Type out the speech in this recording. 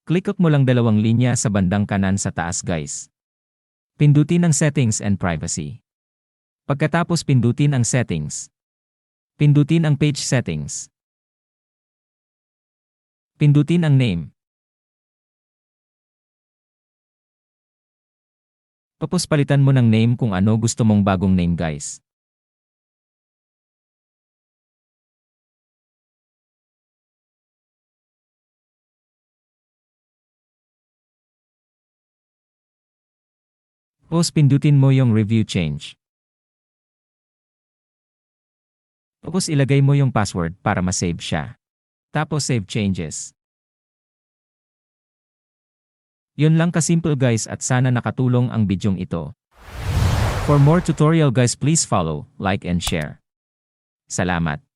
Click mo lang dalawang linya sa bandang kanan sa taas guys. Pindutin ang Settings and Privacy. Pagkatapos pindutin ang Settings. Pindutin ang Page Settings. Pindutin ang Name. Tapos palitan mo ng name kung ano gusto mong bagong name guys. Tapos pindutin mo yung Review Change. Tapos ilagay mo yung password para ma-save siya. Tapos Save Changes. Yun lang kasimple guys at sana nakatulong ang bidyong ito. For more tutorial guys please follow, like and share. Salamat.